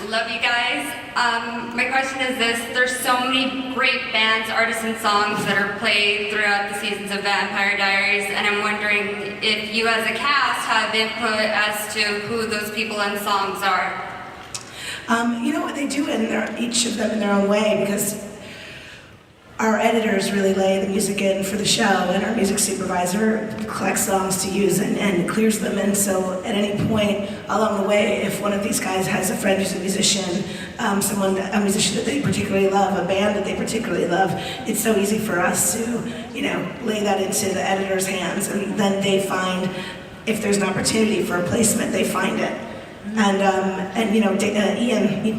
Love you guys. My question is this: there's so many great bands, artists, and songs that are played throughout the seasons of Vampire Diaries, and I'm wondering if you as a cast have input as to who those people and songs are. You know what they do, each of them in their own way, because our editors really lay the music in for the show, and our music supervisor collects songs to use and clears them. And so at any point along the way, if one of these guys has a friend who's a musician, a musician that they particularly love, a band that they particularly love, it's so easy for us to, lay that into the editor's hands, and then they find, if there's an opportunity for a placement, they find it. And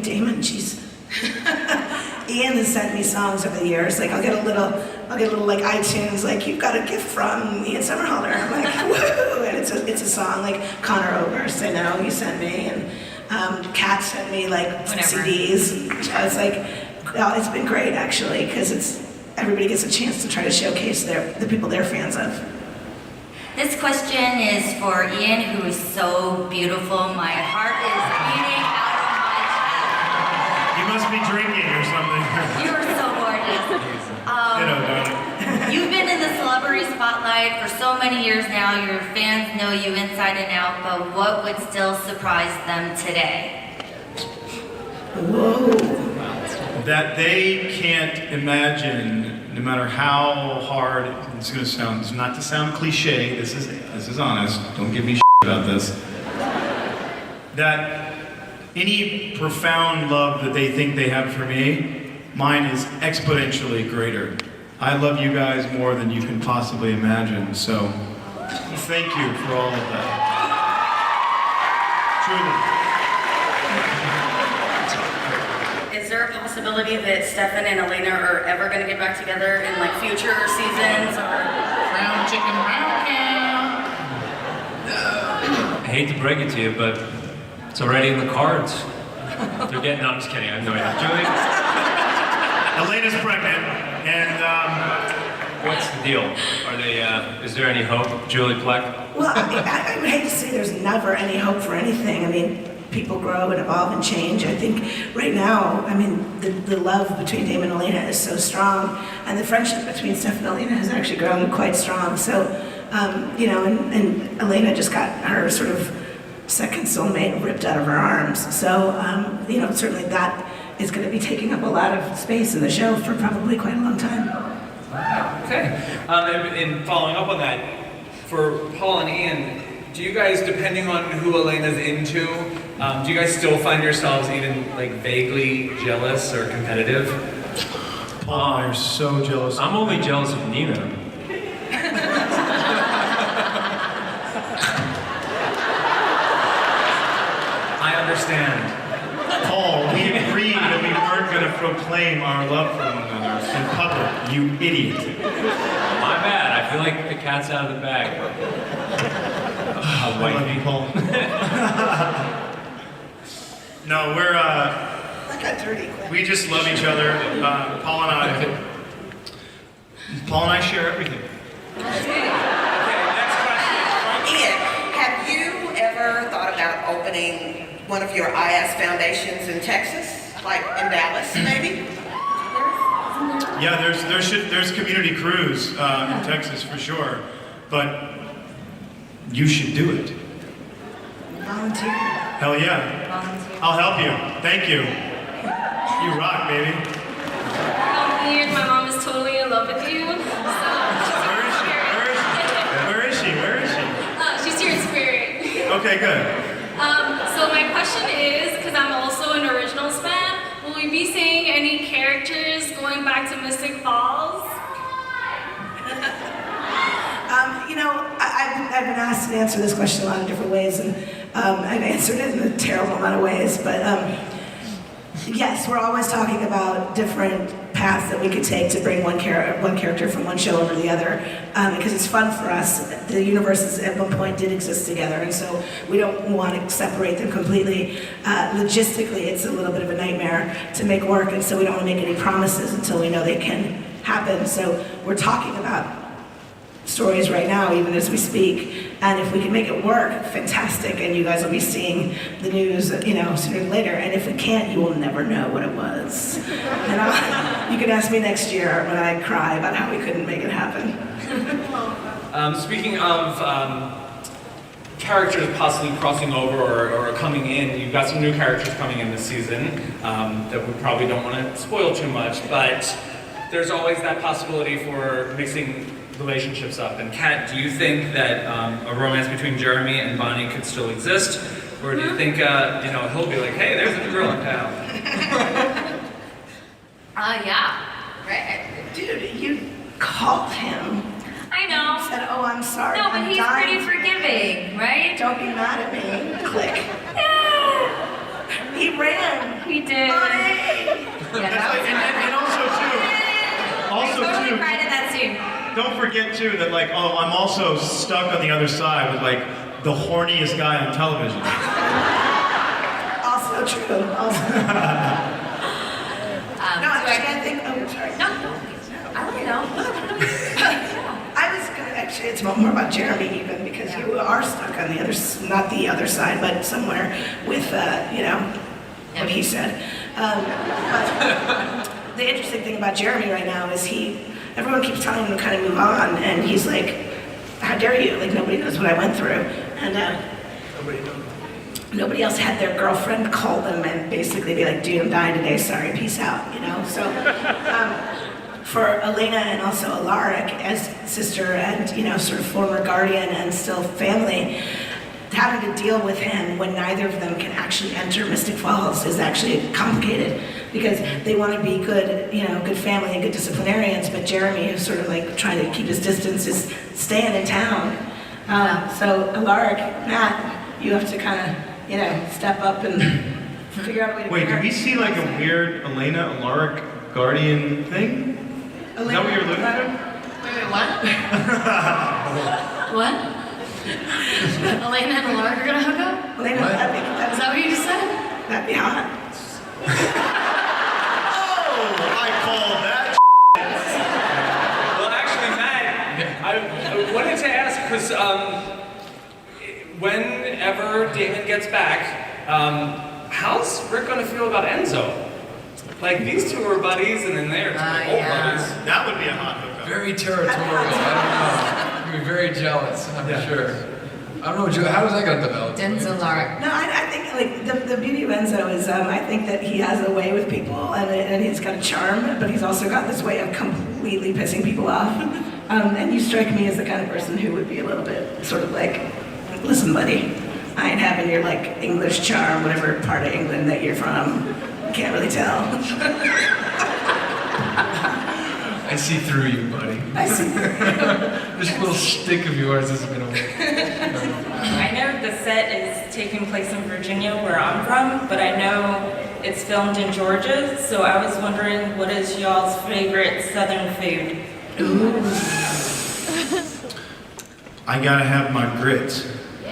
Damon, jeez. Ian has sent me songs over the years. Like I'll get a little like iTunes, like you've got a gift from Ian Somerhalder. I'm like, woo! And it's a song like Connor Oberst, I know you sent me, and Kat sent me like CDs. It's like, it's been great actually, because everybody gets a chance to try to showcase the people they're fans of. This question is for Ian, who is so beautiful. My heart is beating out of my chest. You must be drinking or something. You are so gorgeous. You've been in the celebrity spotlight for so many years now. Your fans know you inside and out, but what would still surprise them today? Whoa. That they can't imagine, no matter how hard it's going to sound, it's not to sound cliche, this is honest, don't give me shit about this, that any profound love that they think they have for me, mine is exponentially greater. I love you guys more than you can possibly imagine, so thank you for all of that. Truly. Is there a possibility that Stefan and Elena are ever going to get back together in like future seasons or Brown chicken, brown cow? I hate to break it to you, but it's already in the cards. They're getting, no, I'm just kidding, I have no idea. Julie? Elena's pregnant, and what's the deal? Are they, is there any hope, Julie Pleck? Well, I would hate to say there's never any hope for anything. I mean, people grow and evolve and change. I think right now, the love between Damon and Elena is so strong, and the friendship between Steph and Elena has actually grown quite strong. So, and Elena just got her sort of second soulmate ripped out of her arms. So, certainly that is going to be taking up a lot of space in the show for probably quite a long time. Okay. And following up on that, for Paul and Ian, do you guys, depending on who Elena's into, do you guys still find yourselves even like vaguely jealous or competitive? Paul, you're so jealous. I'm only jealous of Nina. I understand. Paul, we agreed that we weren't going to proclaim our love for one another in public, you idiot. My bad, I feel like the cat's out of the bag. I love you, Paul. No, I got dirty quick. we just love each other. Paul and I share everything. Okay, next question. Ian, have you ever thought about opening one of your IS foundations in Texas, like in Dallas, maybe? Yeah, there's community crews in Texas for sure, but you should do it. Volunteer. Hell yeah. Volunteer. I'll help you. Thank you. You rock, baby. Ian, my mom is totally in love with you. Where is she? She's here in spirit. Okay, good. So my question is, because I'm also an Originals fan, will we be seeing any characters going back to Mystic Falls? I've been asked to answer this question a lot of different ways, and I've answered it in a terrible amount of ways, but yes, we're always talking about different paths that we could take to bring one character from one show over to the other, because it's fun for us. The universes at one point did exist together, and so we don't want to separate them completely. Logistically, it's a little bit of a nightmare to make work, and so we don't want to make any promises until we know they can happen. So we're talking about stories right now, even as we speak. And if we can make it work, fantastic. And you guys will be seeing the news, sooner than later. And if we can't, you will never know what it was. And you can ask me next year when I cry about how we couldn't make it happen. Speaking of characters possibly crossing over or coming in, you've got some new characters coming in this season that we probably don't want to spoil too much, but there's always that possibility for mixing relationships up. And Kat, do you think that a romance between Jeremy and Bonnie could still exist? Or do you think, he'll be like, hey, there's a new girl in town? Yeah. Right. Dude, you called him. I know. Said, oh, I'm sorry. No, but I'm he's dying. pretty forgiving, right? Don't be mad at me. Click. Yeah. He ran. We did. Bonnie. Yeah, that was and also totally too, cried in that scene. don't forget too that I'm also stuck on the other side with the horniest guy on television. Also true. Also. No, I can't think. Oh, sorry. No. I don't know. I was gonna actually. It's more about Jeremy even because you are stuck on the other, not the other side, but somewhere with what he said. But the interesting thing about Jeremy right now is everyone keeps telling him to kind of move on, and he's like, how dare you? Like, nobody knows what I went through. And nobody else had their girlfriend call them and basically be like, dude, I'm dying today, sorry, peace out, So for Elena and also Alaric as sister and, sort of former guardian and still family, having to deal with him when neither of them can actually enter Mystic Falls is actually complicated because they want to be good, good family and good disciplinarians, but Jeremy, who's sort of like trying to keep his distance, is staying in town. So Alaric, Matt, you have to kind of, step up and figure out a way to. Wait, did we see a weird Elena Alaric Guardian thing? Is that what you're alluding to? Wait, what? What? Elena and Alaric are gonna hook up? Elena, Is that what you just said? That'd be hot. Oh, I call that. Well, actually, Matt, I wanted to ask, because whenever Damon gets back, how's Rick going to feel about Enzo? These two are buddies, and then they're old buddies. That would be a hot hookup. Very territorial. I don't know. You'd be very jealous, I'm sure. I don't know, Joe, how is that going to develop? Denzel Lark. No, I think the beauty of Enzo is I think that he has a way with people and he's got a charm, but he's also got this way of completely pissing people off. And you strike me as the kind of person who would be a little bit sort of like, listen, buddy, I ain't having your English charm, whatever part of England that you're from. Can't really tell. I see through you, buddy. I see. This little stick of yours isn't going to work. I know the set is taking place in Virginia, where I'm from, but I know it's filmed in Georgia, so I was wondering, what is y'all's favorite Southern food? Ooh. I gotta have my grits. The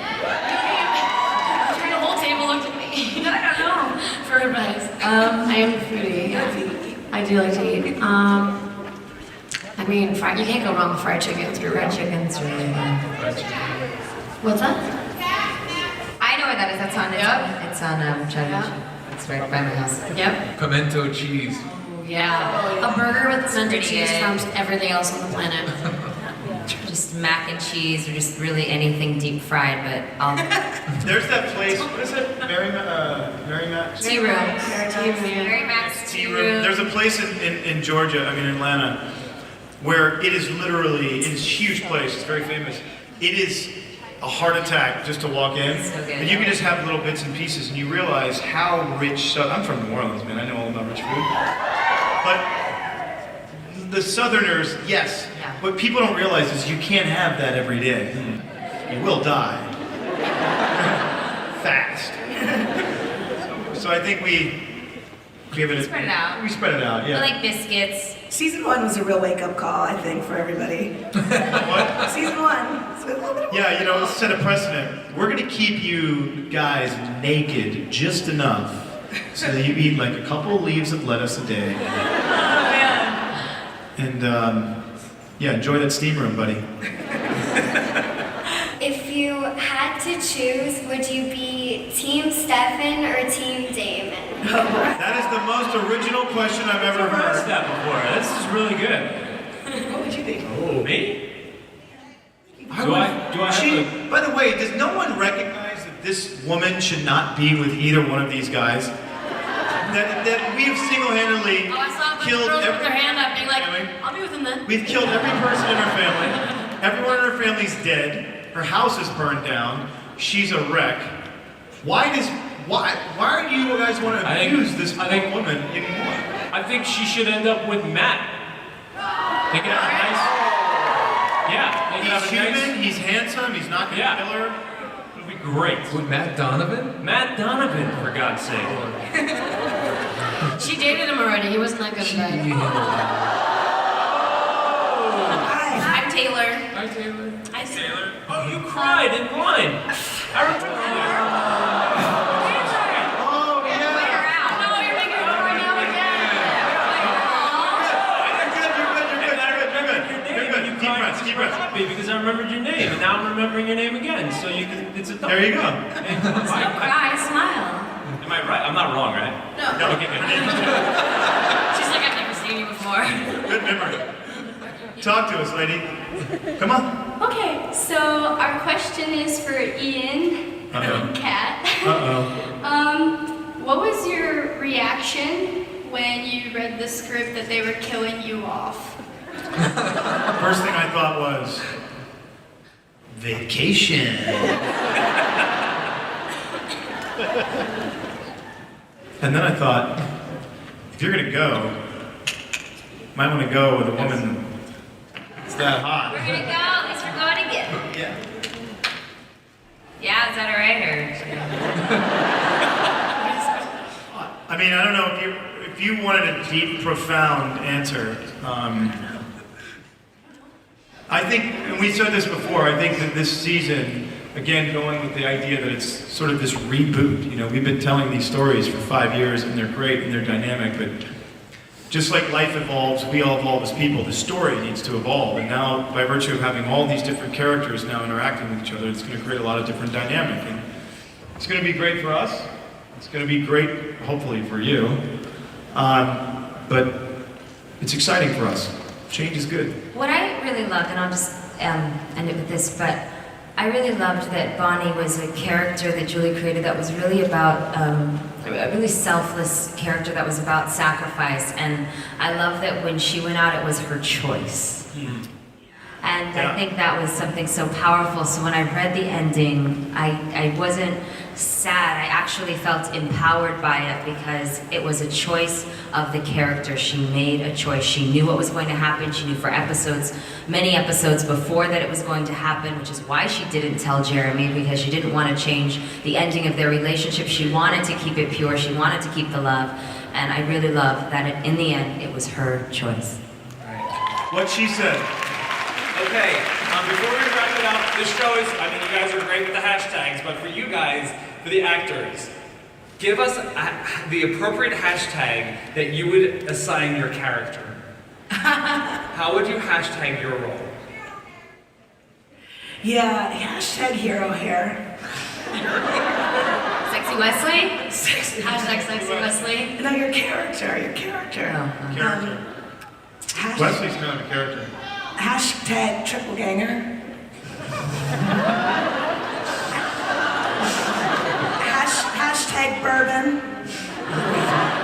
whole table looked at me. I don't know. For advice. I am a foodie. I do like to eat. You can't go wrong with fried chicken. Fried chicken's really good. What's that? I know what that is. That's on It's on Chattanooga. It's right by my house. Yep. Pimento cheese. Yeah. A burger with pimento pretty cheese good. trumps everything else on the planet. Just mac and cheese or just really anything deep fried, but I'll... There's that place, what is it? Mary Mac's? Tea room. Mary Mac's Tea room. There's a place in Georgia, Atlanta, where it is literally, it's a huge place, it's very famous. It is a heart attack just to walk in. So good. And you can just have little bits and pieces and you realize how rich, I'm from New Orleans, man, I know all about rich food. But the Southerners, yes, what people don't realize is you can't have that every day. You will die. Fast. So I think we give it Spread it out. We spread it out, yeah. I like biscuits. Season 1 was a real wake-up call, I think, for everybody. What? Season 1. So a little bit of Yeah, let's set a precedent. We're gonna keep you guys naked just enough so that you eat a couple leaves of lettuce a day. Oh, man. And Yeah, enjoy that steam room, buddy. If you had to choose, would you be Team Stefan or Team Damon? That is the most original question I've ever heard. Heard that before. This is really good. What would you think? Oh, me? Do I have by the way, does no one recognize that this woman should not be with either one of these guys? That we have single-handedly Oh, I saw a bunch of killed girls every... with their hand up being like, Family. I'll be with him then. We've killed every person in her family. Everyone in her family's dead. Her house is burned down. She's a wreck. Why do you guys want to abuse this poor woman anymore? I think she should end up with Matt. They can have a nice... Yeah, they can have He's a nice... human, he's handsome, he's not going to kill her. It'll be great. With Matt Donovan? Matt Donovan, for God's sake. She dated him already. He wasn't that good of a guy. Hi. I'm Taylor. Hi, Taylor. Hi, Taylor. Oh, you cried in line. I remember that. Oh, yeah. No, you're making me cry now again. You're good. Keep breaths, keep breaths. Happy because I remembered your name, and now I'm remembering your name again. So you can, it's a There you go. Don't cry, smile. Am I right? I'm not wrong, right? No. Okay, good. She's like, I've never seen you before. Good memory. Talk to us, lady. Come on. Okay, so our question is for Ian and Kat. What was your reaction when you read the script that they were killing you off? First thing I thought was, vacation. And then I thought, if you're gonna go, you might want to go with a woman that's that hot. We're gonna go, at least we're going again. Yeah. Yeah, is that alright, I mean, I don't know if you wanted a deep, profound answer. I think, and we said this before, I think that this season, again, going with the idea that it's sort of this reboot. You know, we've been telling these stories for 5 years, and they're great and they're dynamic, but just like life evolves, we all evolve as people. The story needs to evolve, and now, by virtue of having all these different characters now interacting with each other, it's going to create a lot of different dynamic. And it's going to be great for us. It's going to be great, hopefully, for you. But it's exciting for us. Change is good. What I really loved, and I'll just end it with this, but I really loved that Bonnie was a character that Julie created that was really about a really selfless character that was about sacrifice. And I love that when she went out, it was her choice. And I think that was something so powerful. So when I read the ending, I wasn't sad. I actually felt empowered by it because it was a choice of the character. She made a choice. She knew what was going to happen. She knew for many episodes before that it was going to happen, which is why she didn't tell Jeremy, because she didn't want to change the ending of their relationship. She wanted to keep it pure. She wanted to keep the love. And I really love that in the end, it was her choice. What she said. Okay, before we wrap it up, this show is, I mean, you guys are great with the hashtags, but for you guys, for the actors, give us the appropriate hashtag that you would assign your character. How would you hashtag your role? Yeah, hashtag hero hair. Sexy Wesley? Hashtag Sexy Wesley. No, your character. Wesley's kind of a character. Hashtag triple ganger. Hashtag bourbon.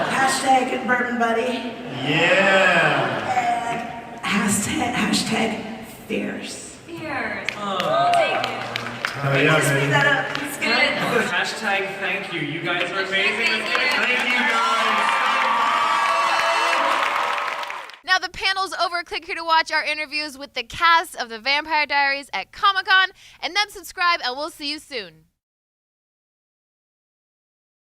Hashtag bourbon buddy. Yeah. And hashtag fierce. Fierce. Oh, yeah, Just speed that up. It's good. Hashtag thank you. You guys are amazing. Thank you, guys. Now the panel's over. Click here to watch our interviews with the cast of The Vampire Diaries at Comic-Con, and then subscribe, and we'll see you soon.